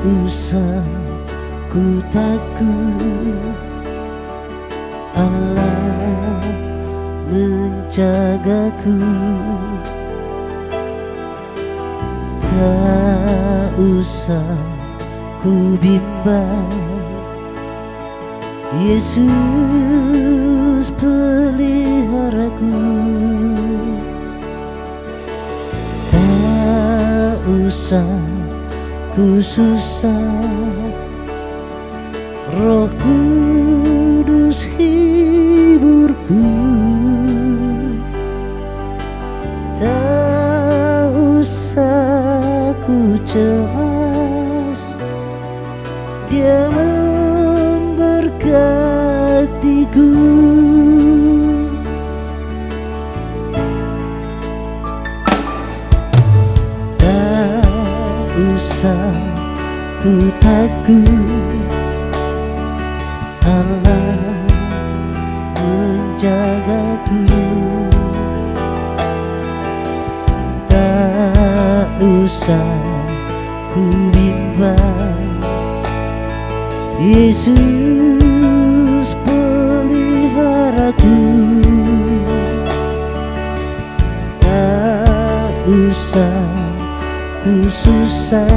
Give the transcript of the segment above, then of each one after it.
usah ku takut, Allah menjagaku. Tak usah ku bimbang, Yesus peliharaku. Tak usah ku susah, Roh Kudus hiburku. Tak usah ku cemas, Dia memberkatiku. Tak usah ku takut, Allah menjagaku. Tak usah ku bimbang, Yesus peliharaku. Tak usah ku susah,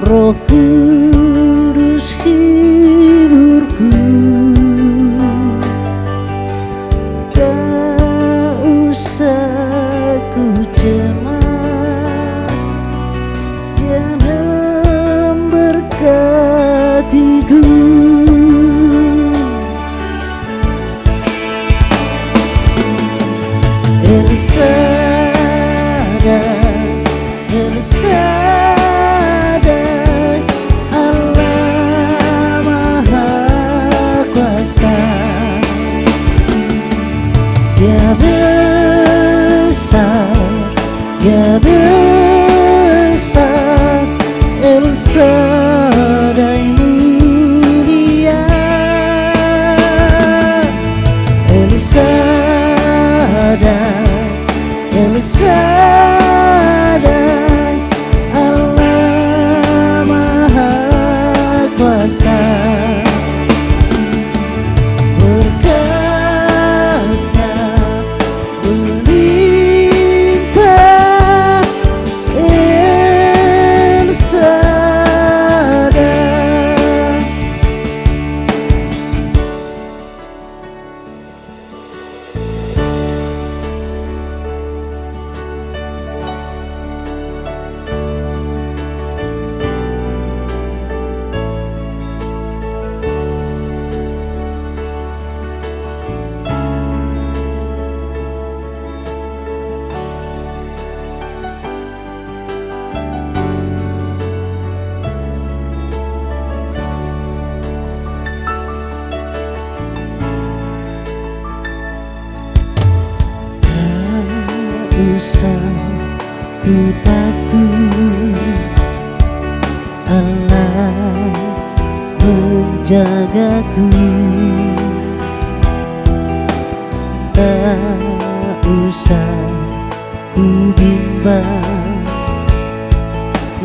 Roh Kudus hiburku. Tak usah ku cemas, Dia memberkatiku. El Shaddai, El Shaddai, Allah Maha Kuasa. Dia besar, Dia besar, El Shaddai mulia. El Shaddai, El Shaddai, Allah Maha Kuasa. Berkatnya melimpah, El Shaddai. Tak usah ku takut, Allah menjagaku. Tak usah ku bimbang,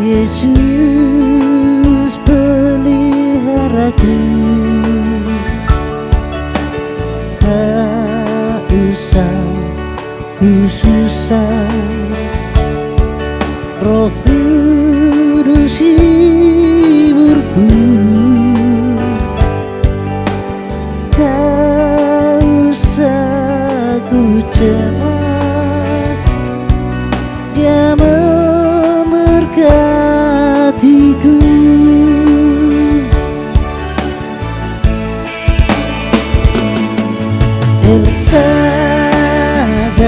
Yesus peliharaku. Tak usah ku susah, Roh Kudus hiburku. Tak usah ku cemas, Dia memberkatiku. El Shaddai,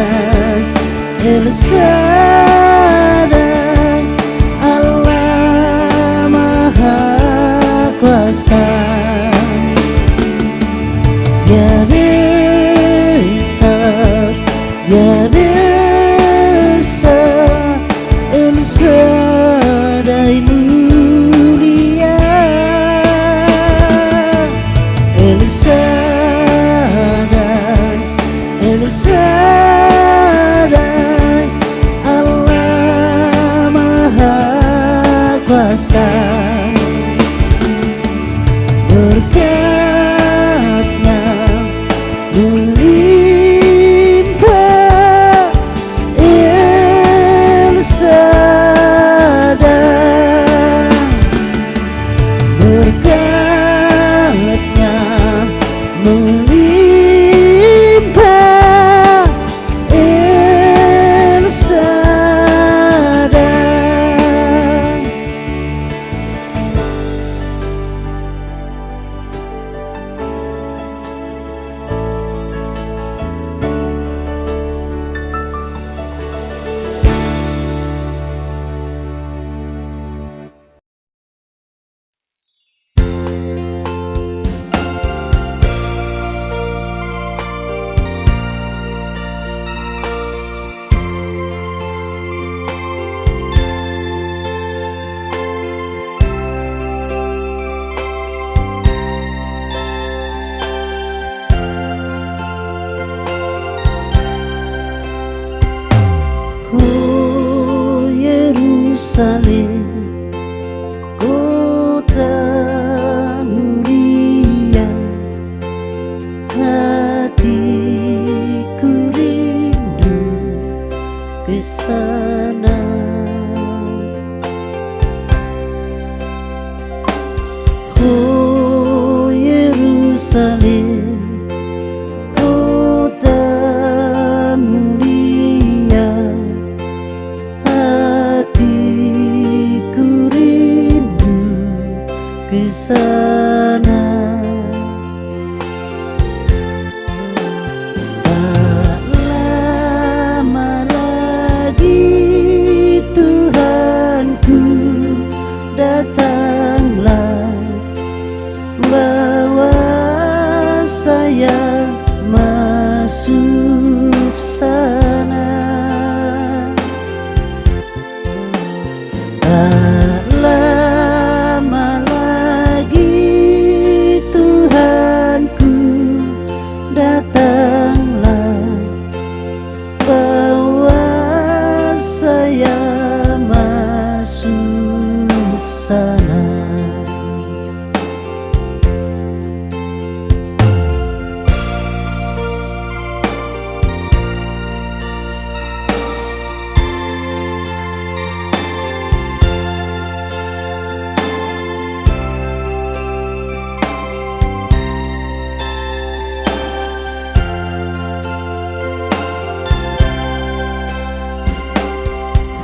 El Shaddai, Allah Maha Kuasa. Dia besar, Dia besar, El Shaddai mulia. El Shaddai, El Shaddai, Allah Maha Yerusalem, kota mulia, hatiku rindu ke sana. Oh Yerusalem, kota mulia, hatiku rindu ke sana. Tak lama lagi Tuhanku, datanglah bawa saya masuk sana. Tak lama lagi Tuhanku, datanglah bawa saya masuk sana.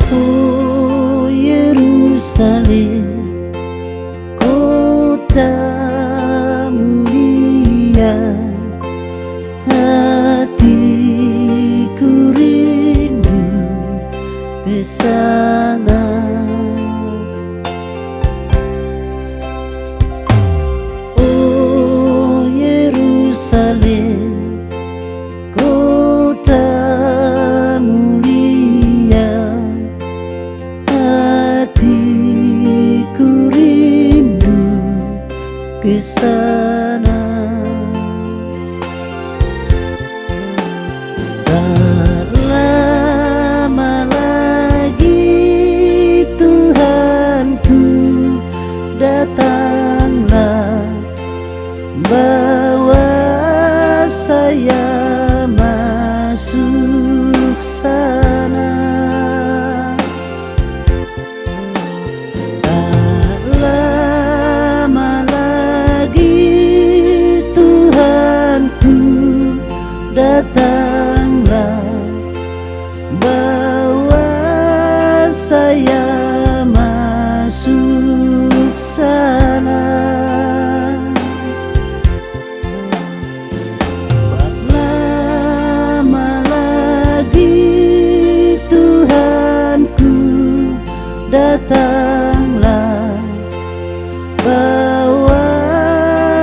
Oh Yerusalem, kota mulia, hatiku rindu ke sana. Oh Yerusalem, kota mulia, hatiku rindu ke sana. Tak lama lagi Tuhanku, datanglah bawa saya masuk sana. Tak lama lagi Tuhanku, datanglah bawa saya masuk sana. Tak lama lagi Tuhanku, datanglah bawa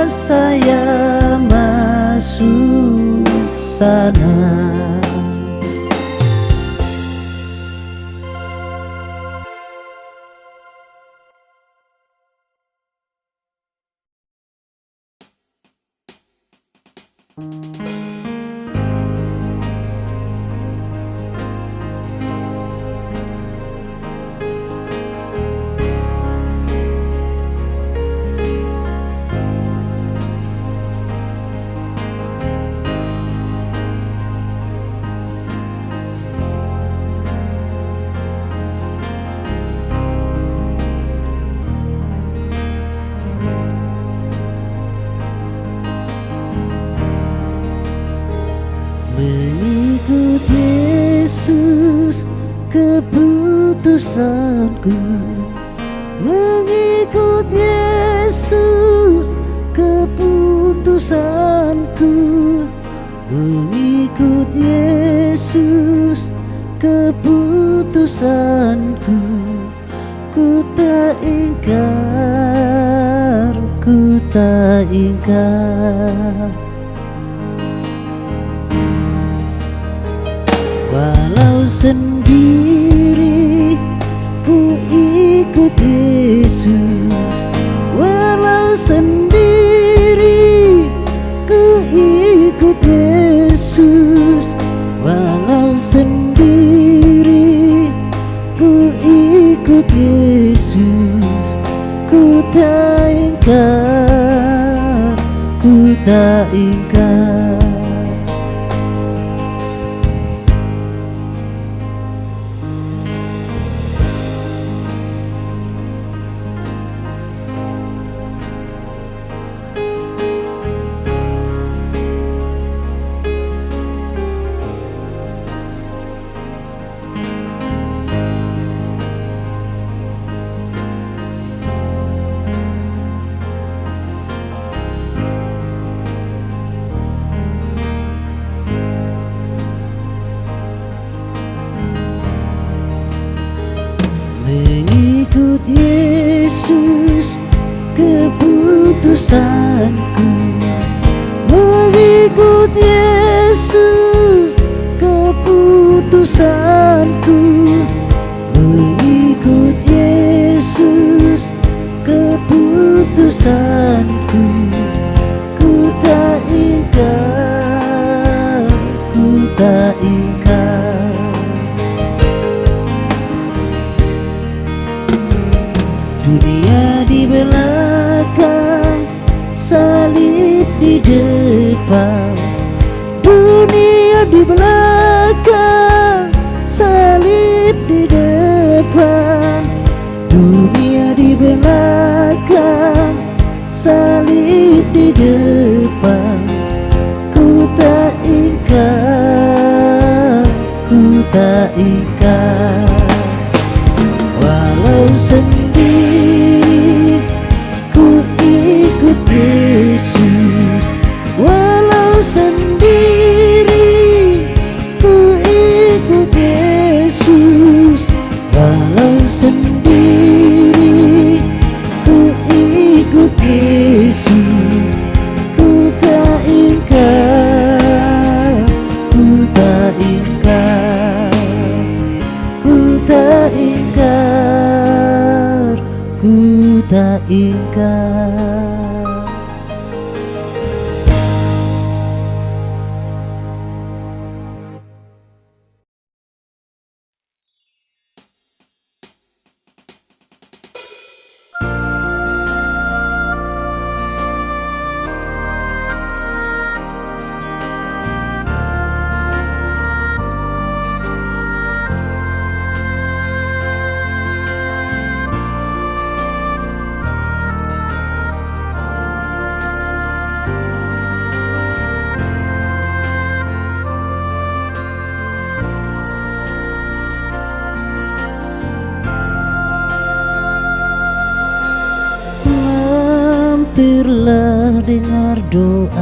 saya masuk sana. Mengikut Yesus keputusanku, mengikut Yesus keputusanku, mengikut Yesus keputusanku. Ku tak ingkar, ku tak ingkar. Walau sendiri ku ikut Yesus, walau sendiri ku ikut Yesus, walau sendiri ku ikut keputusanku mengikut Yesus, keputusanku mengikut Yesus, keputusanku. Ku tak ingkar, ku tak ingkar. Dunia di belakang, salib di depan. Dunia di belakang, salib di depan. Dunia di belakang, salib di depan. Ku tak ingkar, ku tak ingkar. Walau sendiri ku ikut Yesus, walau sendiri ku ikut Yesus, walau sendiri ku ikut Yesus. Ku tak ingkar, ku tak ingkar, ku tak ingkar, ku tak ingkar. Hampirlah dengar doaku,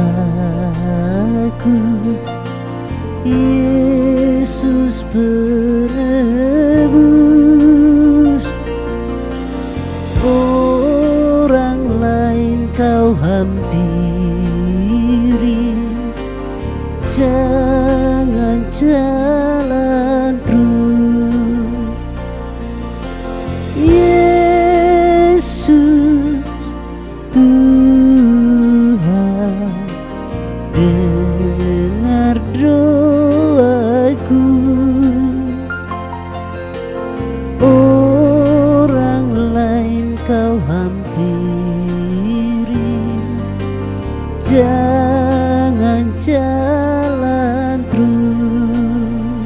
Yesus penebus. Orang lain kau hampiri, jangan jalan terus. Yesus Tuhan, dengar doaku. Orang lain kau hampiri, jangan jalan terus.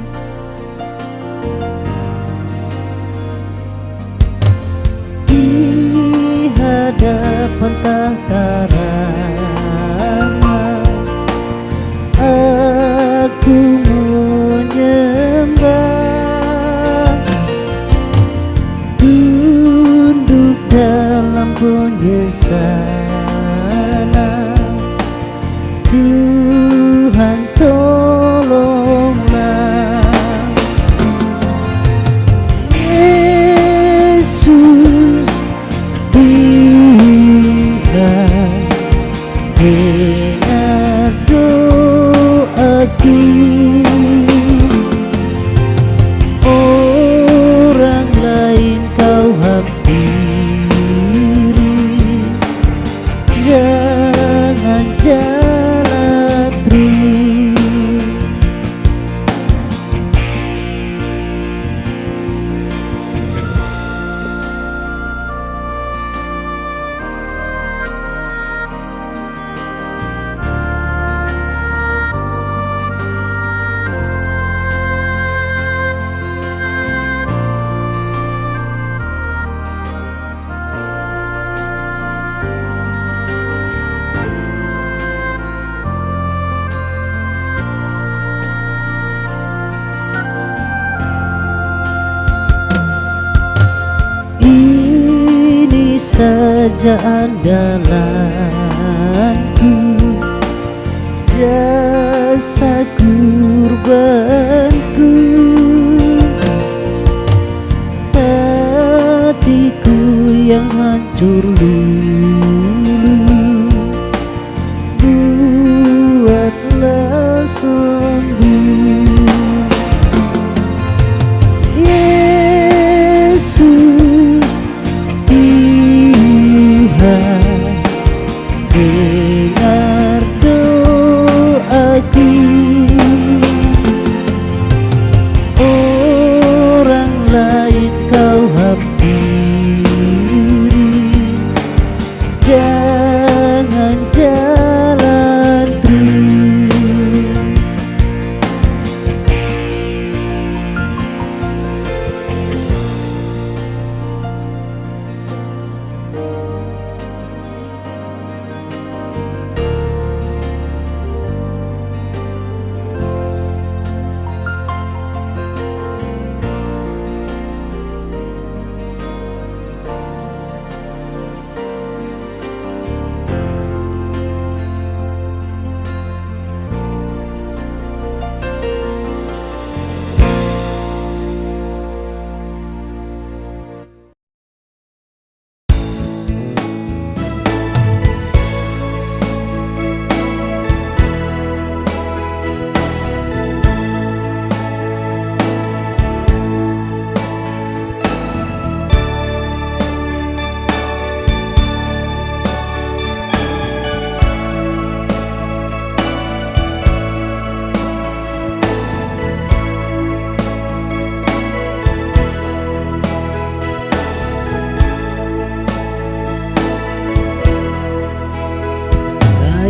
Di hadapan tahta rahmat aku menyembah, tunduk dalam penyesalan. Tuhan tolonglah. Yesus Tuhan, dengar doaku. Orang lain kau hampiri, jangan jalan terus. Ini saja andalanku, jasa kurbanku. Hatiku yang hancur lulu,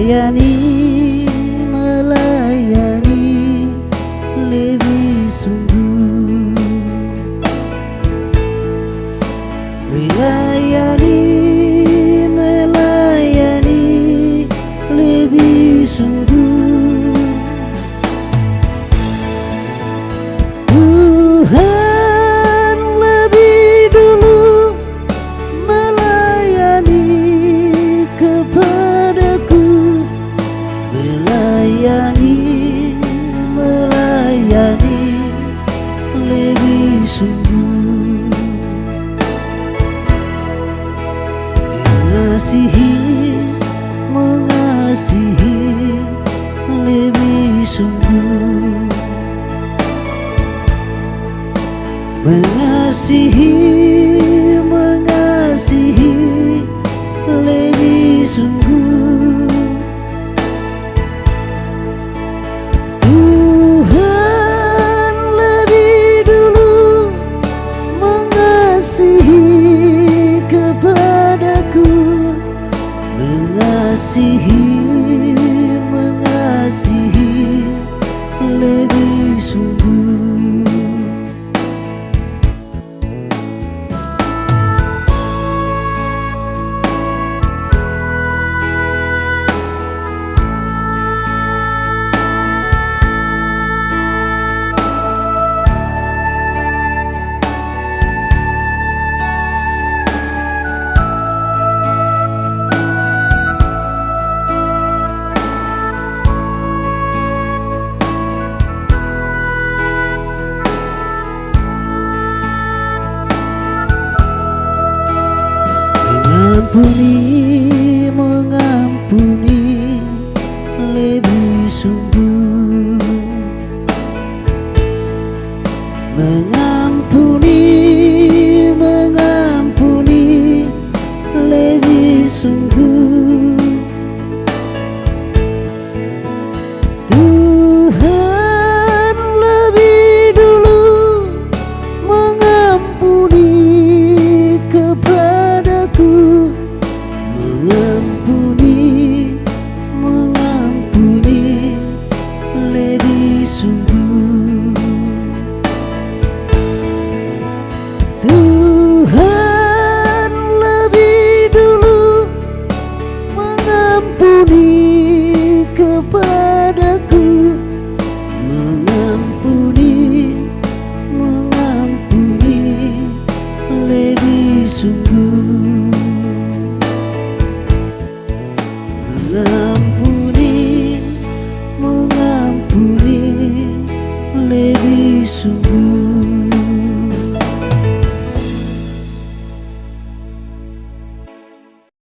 melayani, melayani lebih sungguh, melayani, melayani lebih sungguh. Tuhan lebih dulu melayani kepadaku, melayani, melayani lebih sungguh, mengasihi, mengasihi lebih sungguh, mengasihi, mengasihi lebih sungguh. Tuhan lebih dulu mengasihi kepadaku, mengasihi, mengasihi lebih sungguh. Mengampuni, mengampuni lebih sungguh, mengampuni, mengampuni lebih sungguh. Tuhan lebih dulu mengampuni kepadaku, mengampuni, mengampuni lebih sungguh. Tuhan lebih dulu mengampuni kepadaku,